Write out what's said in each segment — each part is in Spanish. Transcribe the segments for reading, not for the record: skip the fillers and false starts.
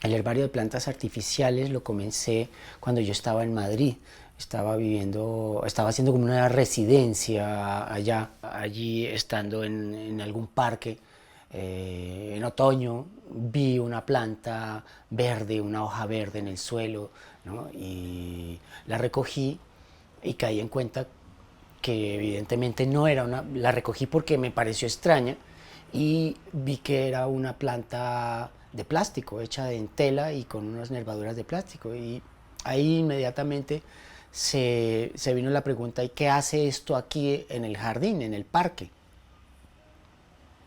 El herbario de plantas artificiales lo comencé cuando yo estaba en Madrid. Estaba haciendo como una residencia allá, allí estando en algún parque. En otoño vi una planta verde, una hoja verde en el suelo, ¿no? Y la recogí y caí en cuenta que evidentemente no era una, la recogí porque me pareció extraña y vi que era una planta de plástico, hecha en tela y con unas nervaduras de plástico. Y ahí inmediatamente se vino la pregunta, ¿y qué hace esto aquí en el jardín, en el parque?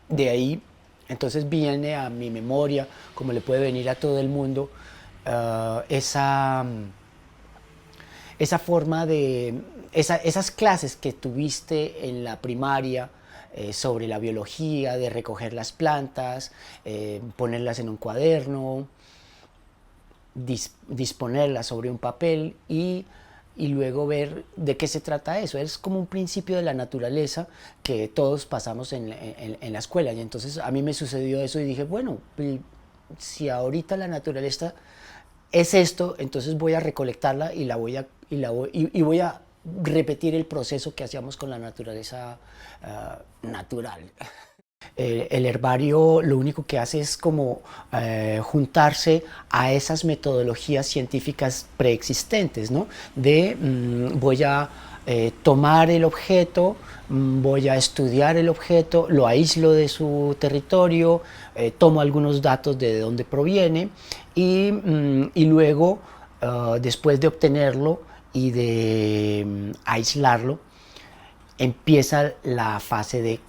De ahí entonces viene a mi memoria, como le puede venir a todo el mundo, esa forma de, esas clases que tuviste en la primaria sobre la biología, de recoger las plantas, ponerlas en un cuaderno, disponerlas sobre un papel y luego ver de qué se trata eso. Es como un principio de la naturaleza que todos pasamos en la escuela. Y entonces a mí me sucedió eso y dije, bueno, si ahorita la naturaleza es esto, entonces voy a recolectarla y la voy a, y voy a repetir el proceso que hacíamos con la naturaleza natural. El herbario lo único que hace es como juntarse a esas metodologías científicas preexistentes, ¿no? De voy a tomar el objeto, voy a estudiar el objeto, lo aíslo de su territorio, tomo algunos datos de dónde proviene y luego, después de obtenerlo y de aislarlo, empieza la fase de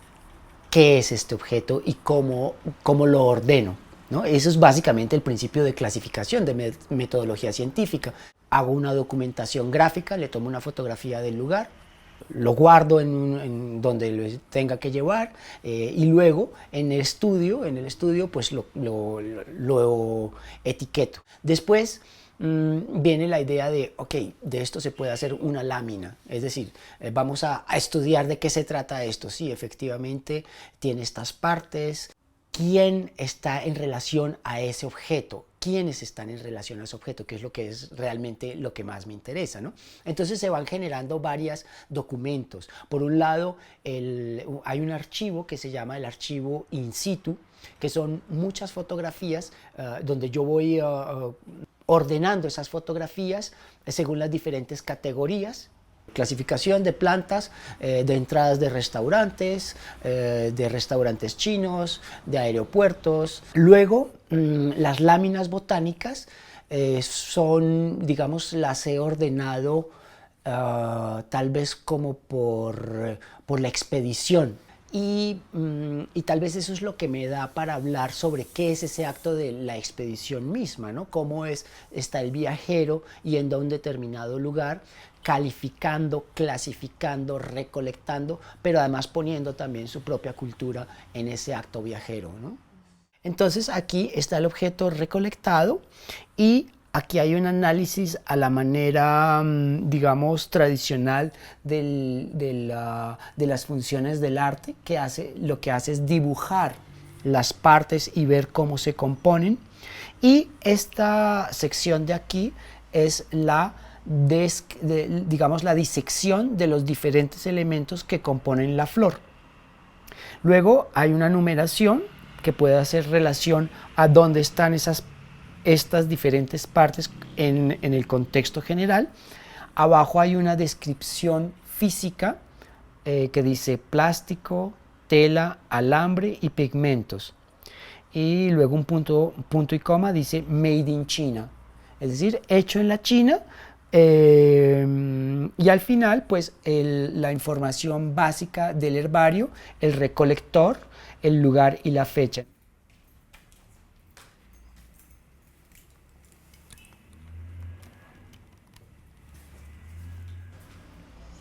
qué es este objeto y cómo lo ordeno, ¿no? Eso es básicamente el principio de clasificación, de metodología científica. Hago una documentación gráfica, le tomo una fotografía del lugar, lo guardo en donde lo tenga que llevar y luego en el estudio pues lo etiqueto. Después viene la idea de, ok, de esto se puede hacer una lámina, es decir, vamos a estudiar de qué se trata esto. Sí, efectivamente tiene estas partes. ¿Quién está en relación a ese objeto? ¿Quiénes están en relación a ese objeto? Que es lo que es realmente lo que más me interesa, ¿no? Entonces se van generando varios documentos. Por un lado, hay un archivo que se llama el archivo in situ, que son muchas fotografías donde yo voy ordenando esas fotografías según las diferentes categorías. Clasificación de plantas, de entradas de restaurantes chinos, de aeropuertos. Luego, las láminas botánicas son, digamos, las he ordenado tal vez como por la expedición. Y tal vez eso es lo que me da para hablar sobre qué es ese acto de la expedición misma, ¿no? Cómo está el viajero yendo a un determinado lugar, calificando, clasificando, recolectando, pero además poniendo también su propia cultura en ese acto viajero, ¿no? Entonces aquí está el objeto recolectado y aquí hay un análisis a la manera, digamos, tradicional de las funciones del arte, que lo que hace es dibujar las partes y ver cómo se componen. Y esta sección de aquí es digamos, la disección de los diferentes elementos que componen la flor. Luego hay una numeración que puede hacer relación a dónde están estas diferentes partes en el contexto general. Abajo hay una descripción física que dice plástico, tela, alambre y pigmentos. Y luego un punto y coma dice Made in China, es decir, hecho en la China. Y al final, pues la información básica del herbario, el recolector, el lugar y la fecha.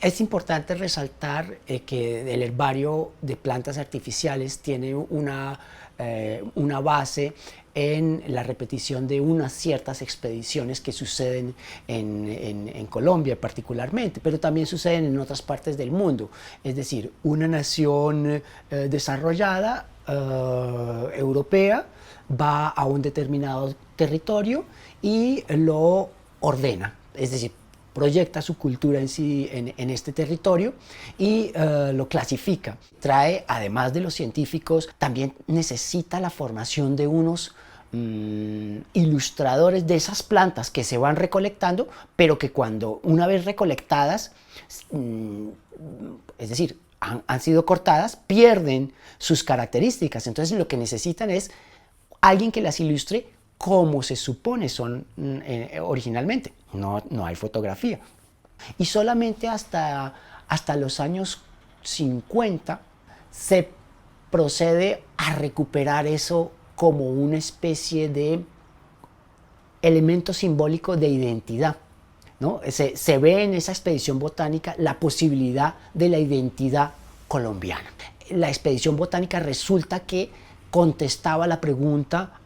Es importante resaltar que el herbario de plantas artificiales tiene una base en la repetición de unas ciertas expediciones que suceden en Colombia particularmente, pero también suceden en otras partes del mundo. Es decir, una nación desarrollada europea, va a un determinado territorio y lo ordena, es decir, proyecta su cultura en sí en este territorio y lo clasifica. Trae, además de los científicos, también necesita la formación de unos ilustradores de esas plantas que se van recolectando, pero que cuando una vez recolectadas, es decir, han sido cortadas, pierden sus características. Entonces lo que necesitan es alguien que las ilustre como se supone son originalmente. No hay fotografía. Y solamente hasta los años 50 se procede a recuperar eso como una especie de elemento simbólico de identidad, ¿no? Se ve en esa expedición botánica la posibilidad de la identidad colombiana. La expedición botánica resulta que contestaba la pregunta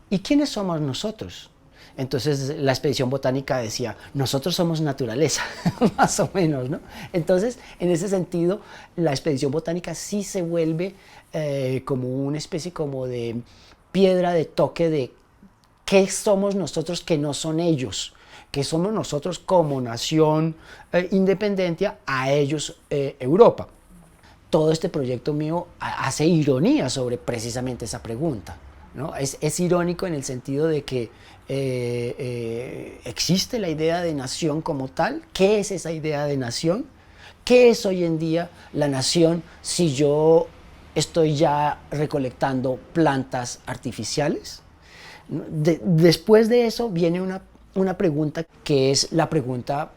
¿y quiénes somos nosotros? Entonces la expedición botánica decía, nosotros somos naturaleza, más o menos, ¿no? Entonces, en ese sentido, la expedición botánica sí se vuelve como una especie como de piedra de toque de qué somos nosotros que no son ellos, que somos nosotros como nación independiente a ellos Europa. Todo este proyecto mío hace ironía sobre precisamente esa pregunta, ¿no? Es irónico en el sentido de que existe la idea de nación como tal. ¿Qué es esa idea de nación? ¿Qué es hoy en día la nación si yo estoy ya recolectando plantas artificiales? Después de eso viene una pregunta que es la pregunta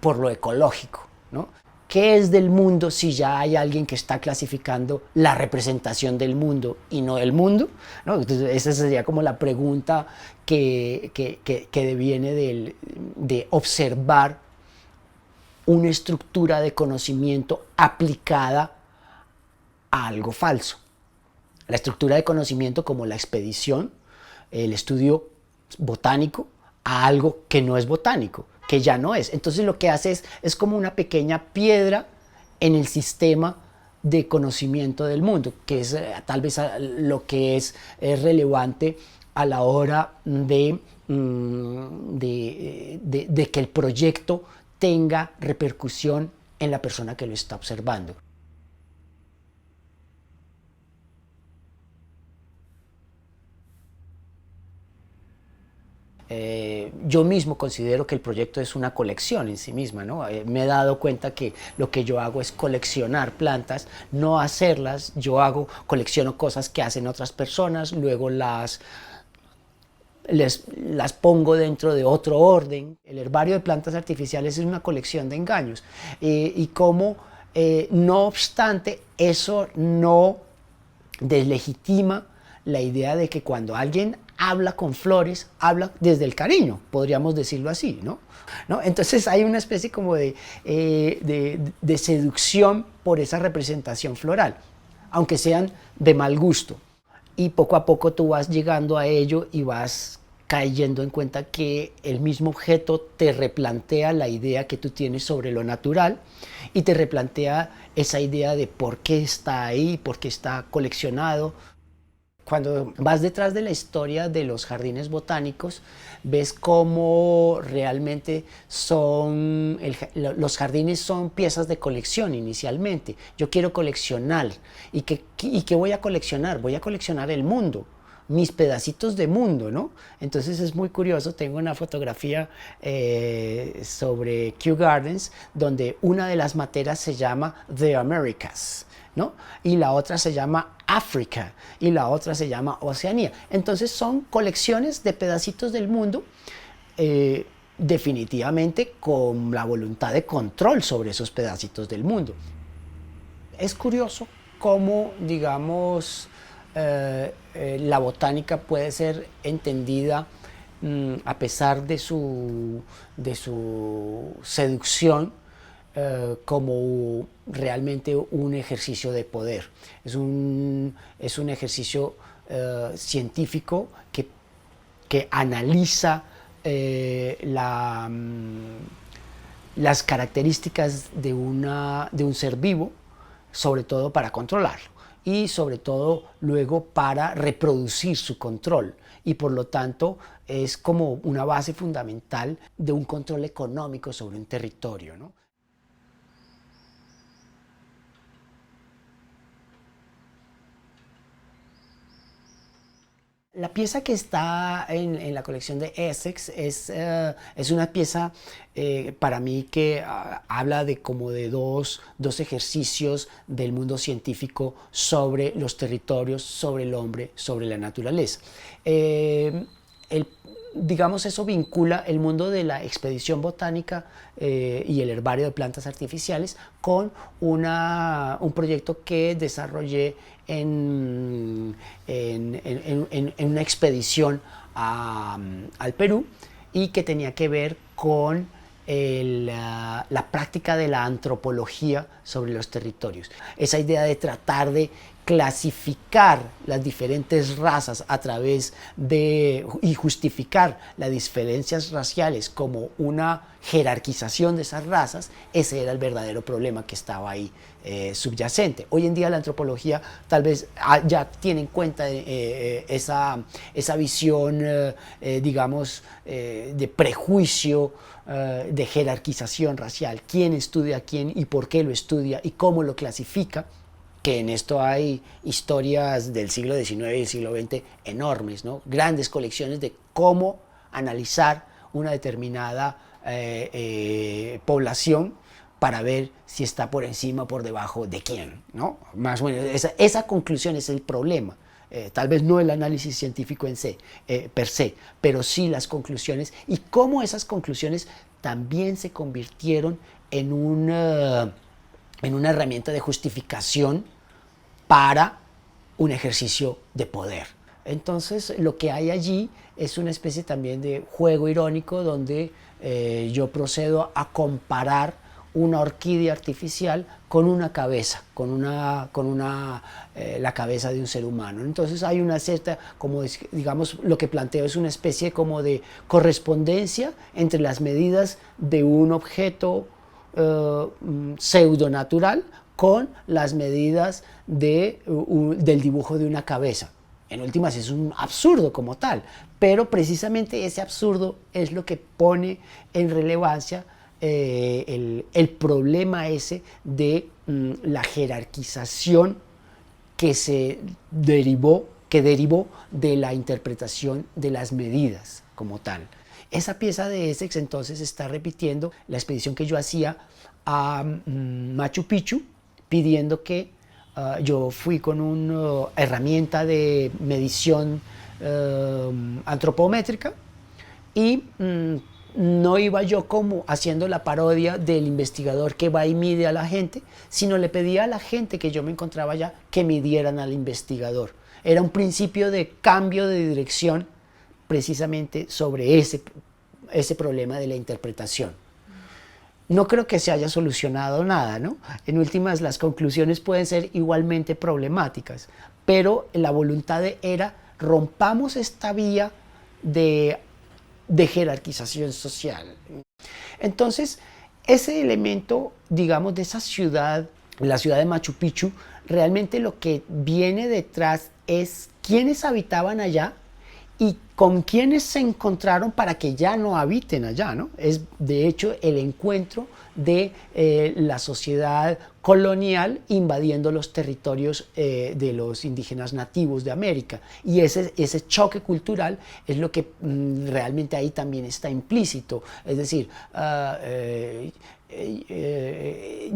por lo ecológico, ¿no? ¿Qué es del mundo si ya hay alguien que está clasificando la representación del mundo y no del mundo? ¿No? Entonces, esa sería como la pregunta que deviene de observar una estructura de conocimiento aplicada a algo falso. La estructura de conocimiento como la expedición, el estudio botánico a algo que no es botánico, que ya no es. Entonces lo que hace es como una pequeña piedra en el sistema de conocimiento del mundo, que es tal vez lo que es relevante a la hora de que el proyecto tenga repercusión en la persona que lo está observando. Yo mismo considero que el proyecto es una colección en sí misma, ¿no? Me he dado cuenta que lo que yo hago es coleccionar plantas, no hacerlas. Colecciono cosas que hacen otras personas, luego las pongo dentro de otro orden. El herbario de plantas artificiales es una colección de engaños. Y como, no obstante, eso no deslegitima la idea de que cuando alguien habla con flores, habla desde el cariño, podríamos decirlo así, ¿no? Entonces hay una especie como de seducción por esa representación floral, aunque sean de mal gusto. Y poco a poco tú vas llegando a ello y vas cayendo en cuenta que el mismo objeto te replantea la idea que tú tienes sobre lo natural y te replantea esa idea de por qué está ahí, por qué está coleccionado. Cuando vas detrás de la historia de los jardines botánicos, ves cómo realmente los jardines son piezas de colección inicialmente. Yo quiero coleccionar. ¿Y qué voy a coleccionar? Voy a coleccionar el mundo, mis pedacitos de mundo, ¿no? Entonces es muy curioso, tengo una fotografía sobre Kew Gardens, donde una de las materas se llama The Americas, ¿no? Y la otra se llama África y la otra se llama Oceanía. Entonces son colecciones de pedacitos del mundo, definitivamente con la voluntad de control sobre esos pedacitos del mundo. Es curioso cómo, digamos, la botánica puede ser entendida a pesar de su seducción, como realmente un ejercicio de poder. Es un ejercicio científico que analiza las características de un ser vivo, sobre todo para controlarlo. y sobre todo luego para reproducir su control. Y por lo tanto es como una base fundamental de un control económico sobre un territorio, ¿no? La pieza que está en la colección de Essex es una pieza para mí que habla de como de dos ejercicios del mundo científico sobre los territorios, sobre el hombre, sobre la naturaleza. El, digamos, eso vincula el mundo de la expedición botánica y el herbario de plantas artificiales con un proyecto que desarrollé en una expedición al Perú y que tenía que ver con la práctica de la antropología sobre los territorios. Esa idea de tratar de clasificar las diferentes razas a través de y justificar las diferencias raciales como una jerarquización de esas razas, ese era el verdadero problema que estaba ahí subyacente. Hoy en día la antropología tal vez ya tiene en cuenta esa visión, digamos, de prejuicio, de jerarquización racial, quién estudia a quién y por qué lo estudia y cómo lo clasifica, que en esto hay historias del siglo XIX y del siglo XX enormes, ¿no? Grandes colecciones de cómo analizar una determinada población para ver si está por encima o por debajo de quién, ¿no? Más o menos esa conclusión es el problema. Tal vez no el análisis científico per se, pero sí las conclusiones y cómo esas conclusiones también se convirtieron en una herramienta de justificación para un ejercicio de poder. Entonces lo que hay allí es una especie también de juego irónico donde yo procedo a comparar una orquídea artificial con una cabeza, la cabeza de un ser humano. Entonces hay una cierta, como digamos, lo que planteo es una especie como de correspondencia entre las medidas de un objeto pseudonatural con las medidas del dibujo de una cabeza. En últimas es un absurdo como tal, pero precisamente ese absurdo es lo que pone en relevancia el problema ese de la jerarquización que derivó de la interpretación de las medidas como tal. Esa pieza de Essex entonces está repitiendo la expedición que yo hacía a Machu Picchu, pidiendo que yo fui con una herramienta de medición antropométrica y no iba yo como haciendo la parodia del investigador que va y mide a la gente, sino le pedía a la gente que yo me encontraba allá que midieran al investigador. Era un principio de cambio de dirección precisamente sobre ese problema de la interpretación. No creo que se haya solucionado nada, ¿no? En últimas, las conclusiones pueden ser igualmente problemáticas, pero la voluntad era rompamos esta vía de jerarquización social. Entonces, ese elemento, digamos, de esa ciudad, la ciudad de Machu Picchu, realmente lo que viene detrás es quiénes habitaban allá y con quienes se encontraron para que ya no habiten allá, ¿no? Es de hecho el encuentro de la sociedad colonial invadiendo los territorios de los indígenas nativos de América, y ese choque cultural es lo que realmente ahí también está implícito, es decir,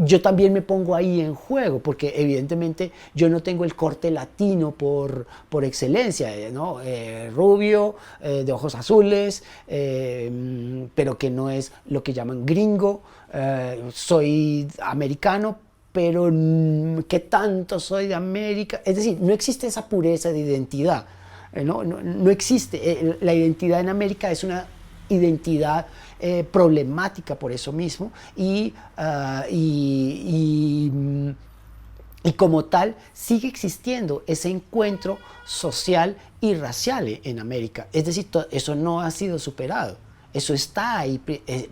yo también me pongo ahí en juego, porque evidentemente yo no tengo el corte latino por excelencia, ¿no? Rubio, de ojos azules, pero que no es lo que llaman gringo, soy americano, pero ¿qué tanto soy de América? Es decir, no existe esa pureza de identidad, no existe, la identidad en América es una identidad problemática por eso mismo y como tal sigue existiendo ese encuentro social y racial en América. Es decir, eso no ha sido superado, eso está ahí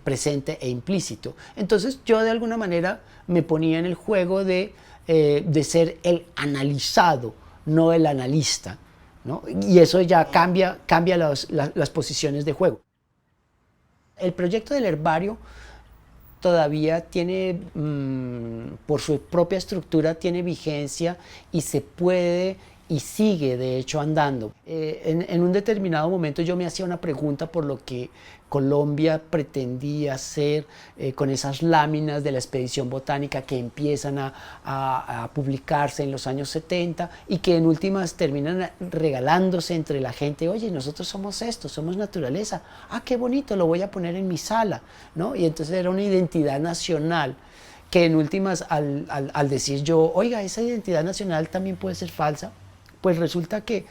presente e implícito. Entonces yo de alguna manera me ponía en el juego de de ser el analizado, no el analista, ¿no? Y eso ya cambia las posiciones de juego. El proyecto del herbario todavía tiene, por su propia estructura, tiene vigencia y se puede y sigue de hecho andando. En un determinado momento yo me hacía una pregunta por lo que Colombia pretendía hacer con esas láminas de la expedición botánica que empiezan a publicarse en los años 70 y que en últimas terminan regalándose entre la gente. Oye, nosotros somos esto, somos naturaleza. Ah, qué bonito, lo voy a poner en mi sala, ¿no? Y entonces era una identidad nacional que en últimas al decir yo, oiga, esa identidad nacional también puede ser falsa, pues resulta que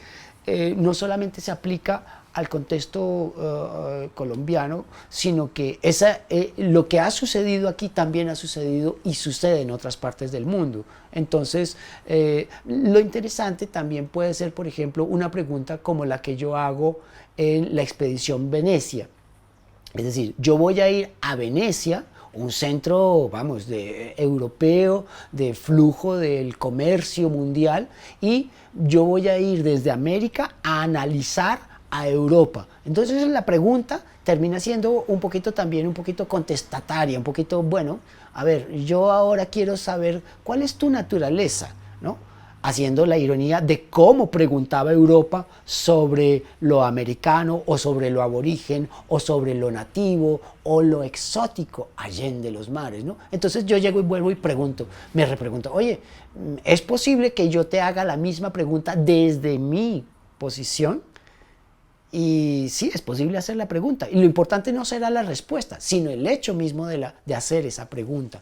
no solamente se aplica al contexto colombiano, sino que lo que ha sucedido aquí también ha sucedido y sucede en otras partes del mundo. Entonces, lo interesante también puede ser, por ejemplo, una pregunta como la que yo hago en la expedición Venecia. Es decir, yo voy a ir a Venecia, un centro, vamos, europeo, de flujo del comercio mundial, y yo voy a ir desde América a analizar a Europa. Entonces la pregunta termina siendo un poquito también, un poquito contestataria, un poquito, bueno, a ver, yo ahora quiero saber cuál es tu naturaleza, ¿no? Haciendo la ironía de cómo preguntaba Europa sobre lo americano o sobre lo aborigen o sobre lo nativo o lo exótico allende los mares, ¿no? Entonces yo llego y vuelvo y pregunto, me repregunto, oye, ¿es posible que yo te haga la misma pregunta desde mi posición? Y sí, es posible hacer la pregunta. Y lo importante no será la respuesta, sino el hecho mismo de hacer esa pregunta.